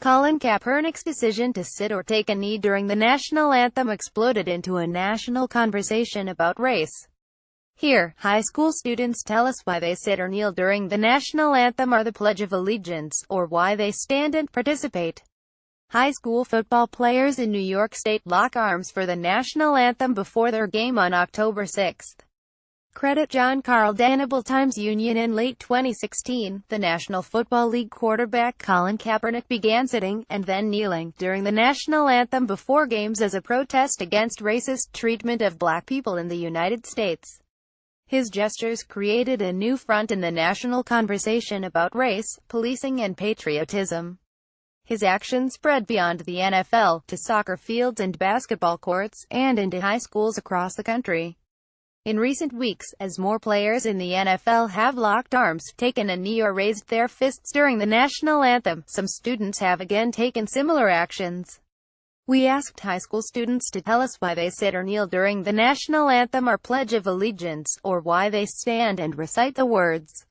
Colin Kaepernick's decision to sit or take a knee during the national anthem exploded into a national conversation about race. Here, high school students tell us why they sit or kneel during the national anthem or the Pledge of Allegiance, or why they stand and participate. High school football players in New York State lock arms for the national anthem before their game on October 6. Credit John Carl Danable Times-Union. In late 2016, the National Football League quarterback Colin Kaepernick began sitting, and then kneeling, during the national anthem before games as a protest against racist treatment of black people in the United States. His gestures created a new front in the national conversation about race, policing and patriotism. His actions spread beyond the NFL, to soccer fields and basketball courts, and into high schools across the country. In recent weeks, as more players in the NFL have locked arms, taken a knee or raised their fists during the national anthem, some students have again taken similar actions. We asked high school students to tell us why they sit or kneel during the national anthem or Pledge of Allegiance, or why they stand and recite the words.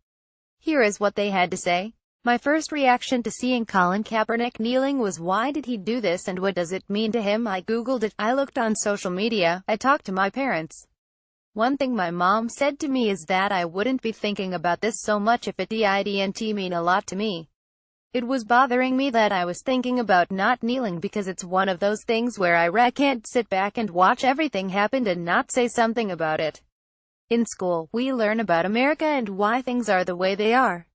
Here is what they had to say. My first reaction to seeing Colin Kaepernick kneeling was, why did he do this and what does it mean to him? I googled it, I looked on social media, I talked to my parents. One thing my mom said to me is that I wouldn't be thinking about this so much if it didn't mean a lot to me. It was bothering me that I was thinking about not kneeling because it's one of those things where I can't sit back and watch everything happen and not say something about it. In school, we learn about America and why things are the way they are.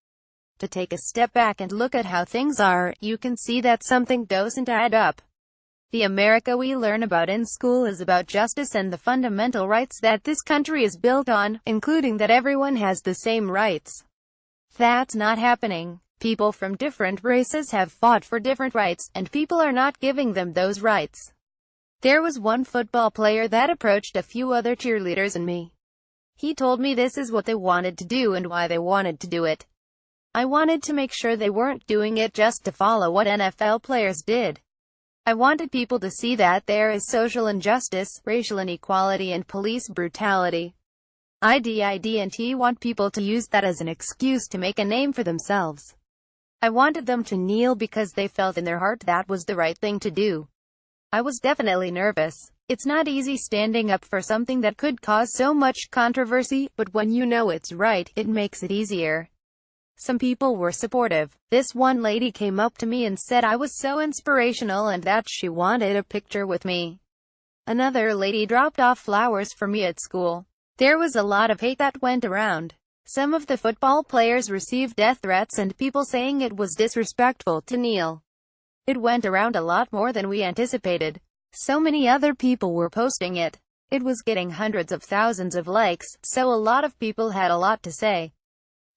To take a step back and look at how things are, you can see that something doesn't add up. The America we learn about in school is about justice and the fundamental rights that this country is built on, including that everyone has the same rights. That's not happening. People from different races have fought for different rights, and people are not giving them those rights. There was one football player that approached a few other cheerleaders and me. He told me this is what they wanted to do and why they wanted to do it. I wanted to make sure they weren't doing it just to follow what NFL players did. I wanted people to see that there is social injustice, racial inequality and police brutality. I didn't want people to use that as an excuse to make a name for themselves. I wanted them to kneel because they felt in their heart that was the right thing to do. I was definitely nervous. It's not easy standing up for something that could cause so much controversy, but when you know it's right, it makes it easier. Some people were supportive. This one lady came up to me and said I was so inspirational and that she wanted a picture with me. Another lady dropped off flowers for me at school. There was a lot of hate that went around. Some of the football players received death threats and people saying it was disrespectful to kneel. It went around a lot more than we anticipated. So many other people were posting it. It was getting hundreds of thousands of likes, so a lot of people had a lot to say.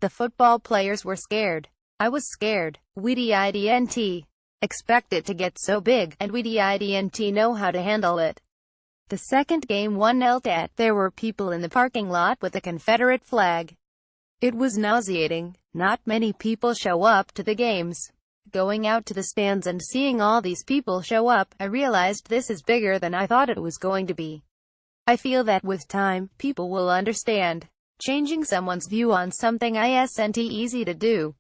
The football players were scared. I was scared. We didn't expect it to get so big, and we didn't know how to handle it. The second game 1-0. There were people in the parking lot with a Confederate flag. It was nauseating. Not many people show up to the games. Going out to the stands and seeing all these people show up, I realized this is bigger than I thought it was going to be. I feel that with time, people will understand. Changing someone's view on something isn't easy to do.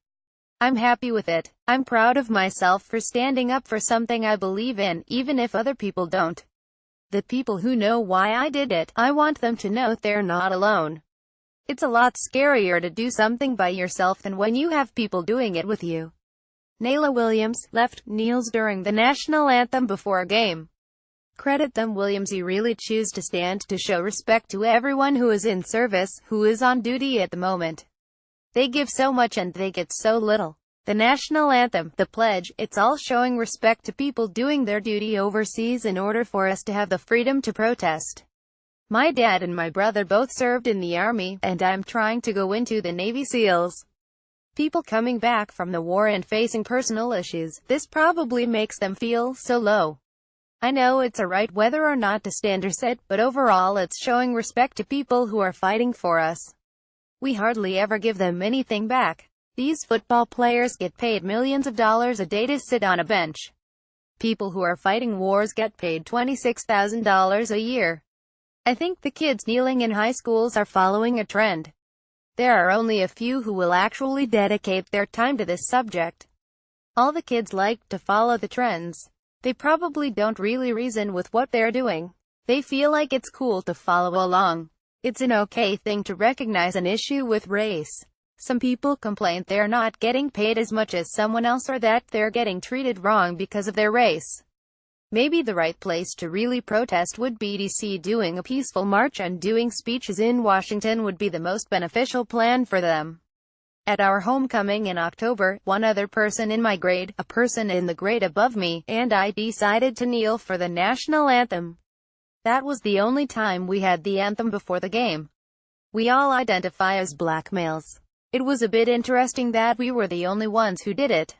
I'm happy with it. I'm proud of myself for standing up for something I believe in, even if other people don't. The people who know why I did it, I want them to know they're not alone. It's a lot scarier to do something by yourself than when you have people doing it with you. Nayla Williams, left, kneels during the national anthem before a game. Credit them Williams. You really choose to stand to show respect to everyone who is in service, who is on duty at the moment. They give so much and they get so little. The national anthem, the pledge, it's all showing respect to people doing their duty overseas in order for us to have the freedom to protest. My dad and my brother both served in the Army, and I'm trying to go into the Navy SEALs. People coming back from the war and facing personal issues, this probably makes them feel so low. I know it's a right whether or not to stand or sit, but overall it's showing respect to people who are fighting for us. We hardly ever give them anything back. These football players get paid millions of dollars a day to sit on a bench. People who are fighting wars get paid $26,000 a year. I think the kids kneeling in high schools are following a trend. There are only a few who will actually dedicate their time to this subject. All the kids like to follow the trends. They probably don't really reason with what they're doing. They feel like it's cool to follow along. It's an okay thing to recognize an issue with race. Some people complain they're not getting paid as much as someone else or that they're getting treated wrong because of their race. Maybe the right place to really protest would be DC. Doing a peaceful march and doing speeches in Washington would be the most beneficial plan for them. At our homecoming in October, one other person in my grade, a person in the grade above me, and I decided to kneel for the national anthem. That was the only time we had the anthem before the game. We all identify as black males. It was a bit interesting that we were the only ones who did it.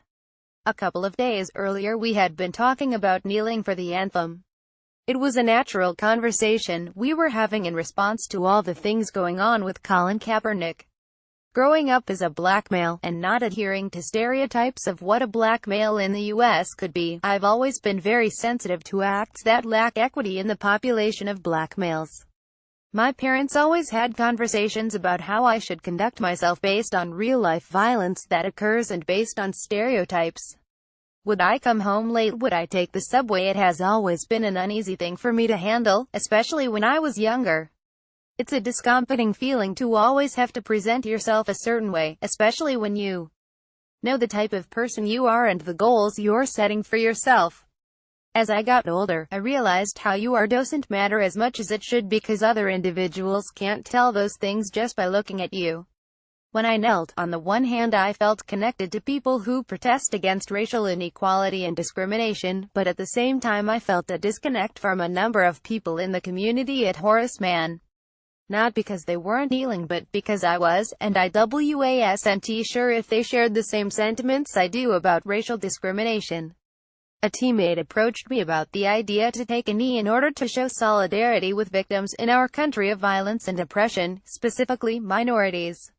A couple of days earlier we had been talking about kneeling for the anthem. It was a natural conversation we were having in response to all the things going on with Colin Kaepernick. Growing up as a black male, and not adhering to stereotypes of what a black male in the U.S. could be, I've always been very sensitive to acts that lack equity in the population of black males. My parents always had conversations about how I should conduct myself based on real-life violence that occurs and based on stereotypes. Would I come home late? Would I take the subway? It has always been an uneasy thing for me to handle, especially when I was younger. It's a discomforting feeling to always have to present yourself a certain way, especially when you know the type of person you are and the goals you're setting for yourself. As I got older, I realized how you are doesn't matter as much as it should because other individuals can't tell those things just by looking at you. When I knelt, on the one hand I felt connected to people who protest against racial inequality and discrimination, but at the same time I felt a disconnect from a number of people in the community at Horace Mann. Not because they weren't kneeling but because I was, and I wasn't sure if they shared the same sentiments I do about racial discrimination. A teammate approached me about the idea to take a knee in order to show solidarity with victims in our country of violence and oppression, specifically minorities.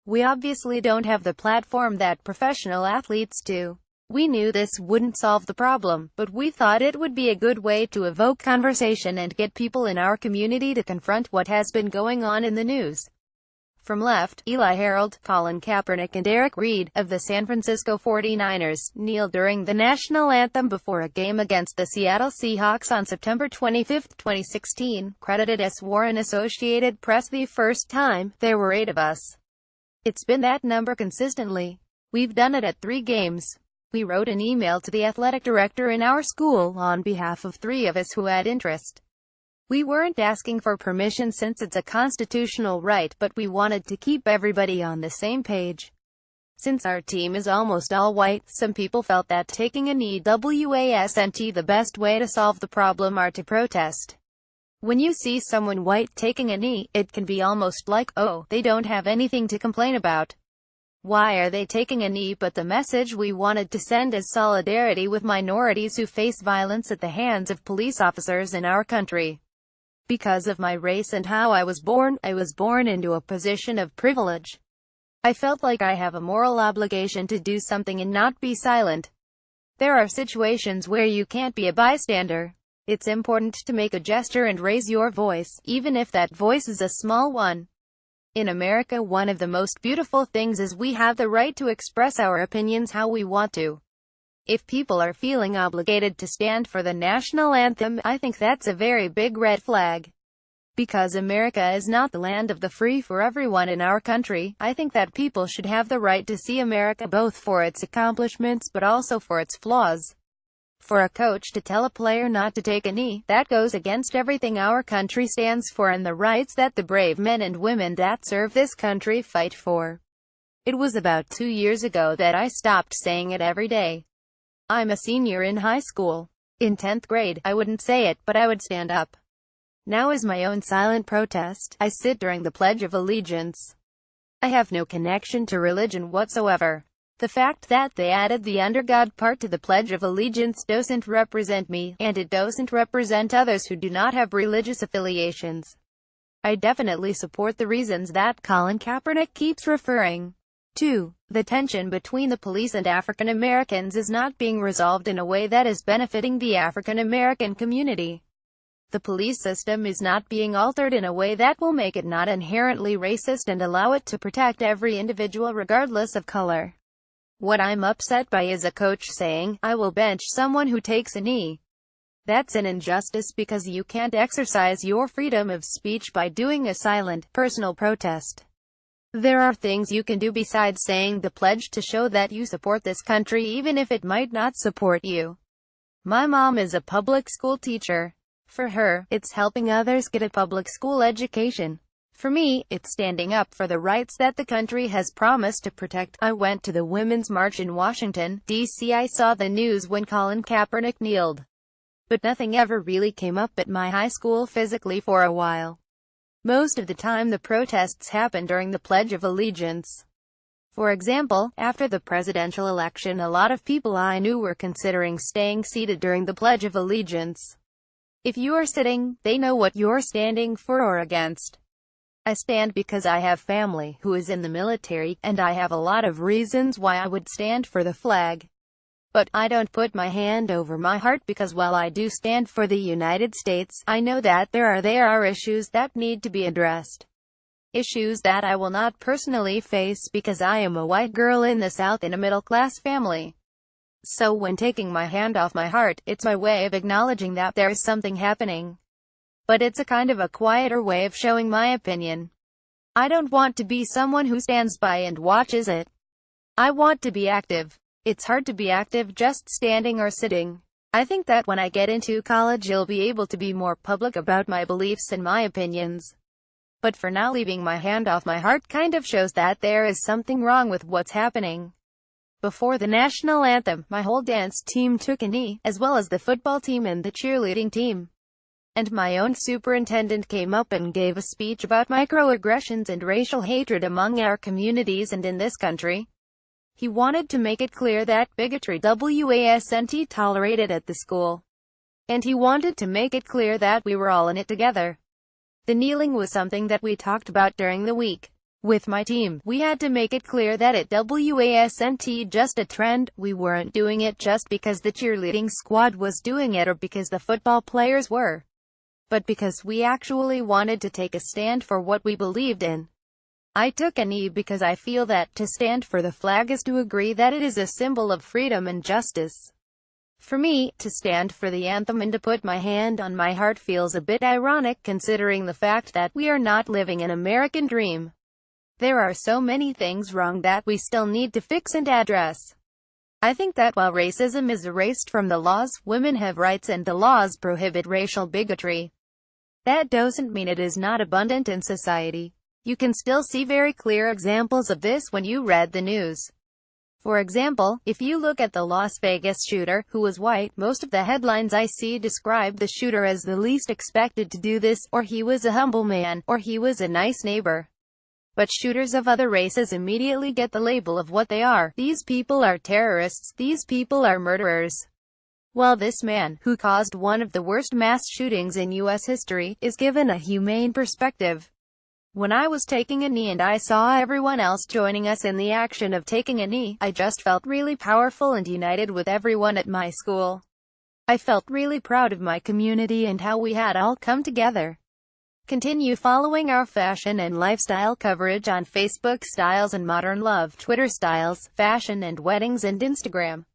We obviously don't have the platform that professional athletes do. We knew this wouldn't solve the problem, but we thought it would be a good way to evoke conversation and get people in our community to confront what has been going on in the news. From left, Eli Harold, Colin Kaepernick and Eric Reid, of the San Francisco 49ers, kneeled during the national anthem before a game against the Seattle Seahawks on September 25, 2016, credited as Warren Associated Press. The first time, there were 8 of us. It's been that number consistently. We've done it at 3 games. We wrote an email to the athletic director in our school on behalf of 3 of us who had interest. We weren't asking for permission since it's a constitutional right, but we wanted to keep everybody on the same page. Since our team is almost all white, some people felt that taking a knee wasn't the best way to solve the problem or to protest. When you see someone white taking a knee, it can be almost like, oh, they don't have anything to complain about. Why are they taking a knee? But the message we wanted to send is solidarity with minorities who face violence at the hands of police officers in our country. Because of my race and how I was born into a position of privilege. I felt like I have a moral obligation to do something and not be silent. There are situations where you can't be a bystander. It's important to make a gesture and raise your voice, even if that voice is a small one. In America, one of the most beautiful things is we have the right to express our opinions how we want to. If people are feeling obligated to stand for the national anthem, I think that's a very big red flag. Because America is not the land of the free for everyone in our country, I think that people should have the right to see America both for its accomplishments but also for its flaws. For a coach to tell a player not to take a knee, that goes against everything our country stands for and the rights that the brave men and women that serve this country fight for. It was about 2 years ago that I stopped saying it every day. I'm a senior in high school. In 10th grade, I wouldn't say it, but I would stand up. Now as my own silent protest, I sit during the Pledge of Allegiance. I have no connection to religion whatsoever. The fact that they added the under God part to the Pledge of Allegiance doesn't represent me, and it doesn't represent others who do not have religious affiliations. I definitely support the reasons that Colin Kaepernick keeps referring to. The tension between the police and African Americans is not being resolved in a way that is benefiting the African American community. The police system is not being altered in a way that will make it not inherently racist and allow it to protect every individual regardless of color. What I'm upset by is a coach saying, "I will bench someone who takes a knee." That's an injustice because you can't exercise your freedom of speech by doing a silent, personal protest. There are things you can do besides saying the pledge to show that you support this country even if it might not support you. My mom is a public school teacher. For her, it's helping others get a public school education. For me, it's standing up for the rights that the country has promised to protect. I went to the Women's March in Washington, D.C. I saw the news when Colin Kaepernick kneeled. But nothing ever really came up at my high school physically for a while. Most of the time the protests happened during the Pledge of Allegiance. For example, after the presidential election, a lot of people I knew were considering staying seated during the Pledge of Allegiance. If you are sitting, they know what you're standing for or against. I stand because I have family who is in the military, and I have a lot of reasons why I would stand for the flag. But I don't put my hand over my heart because while I do stand for the United States, I know that there are issues that need to be addressed. Issues that I will not personally face because I am a white girl in the South in a middle-class family. So when taking my hand off my heart, it's my way of acknowledging that there is something happening. But it's a kind of a quieter way of showing my opinion. I don't want to be someone who stands by and watches it. I want to be active. It's hard to be active just standing or sitting. I think that when I get into college I'll be able to be more public about my beliefs and my opinions. But for now, leaving my hand off my heart kind of shows that there is something wrong with what's happening. Before the national anthem, my whole dance team took a knee, as well as the football team and the cheerleading team. And my own superintendent came up and gave a speech about microaggressions and racial hatred among our communities and in this country. He wanted to make it clear that bigotry wasn't tolerated at the school. And he wanted to make it clear that we were all in it together. The kneeling was something that we talked about during the week. With my team, we had to make it clear that it wasn't just a trend. We weren't doing it just because the cheerleading squad was doing it or because the football players were, but because we actually wanted to take a stand for what we believed in. I took a knee because I feel that to stand for the flag is to agree that it is a symbol of freedom and justice. For me, to stand for the anthem and to put my hand on my heart feels a bit ironic considering the fact that we are not living an American dream. There are so many things wrong that we still need to fix and address. I think that while racism is erased from the laws, women have rights and the laws prohibit racial bigotry. That doesn't mean it is not abundant in society. You can still see very clear examples of this when you read the news. For example, if you look at the Las Vegas shooter, who was white, most of the headlines I see describe the shooter as the least expected to do this, or he was a humble man, or he was a nice neighbor. But shooters of other races immediately get the label of what they are. These people are terrorists. These people are murderers. While this man, who caused one of the worst mass shootings in U.S. history, is given a humane perspective. When I was taking a knee and I saw everyone else joining us in the action of taking a knee, I just felt really powerful and united with everyone at my school. I felt really proud of my community and how we had all come together. Continue following our fashion and lifestyle coverage on Facebook, Styles and Modern Love, Twitter, Styles, Fashion and Weddings, and Instagram.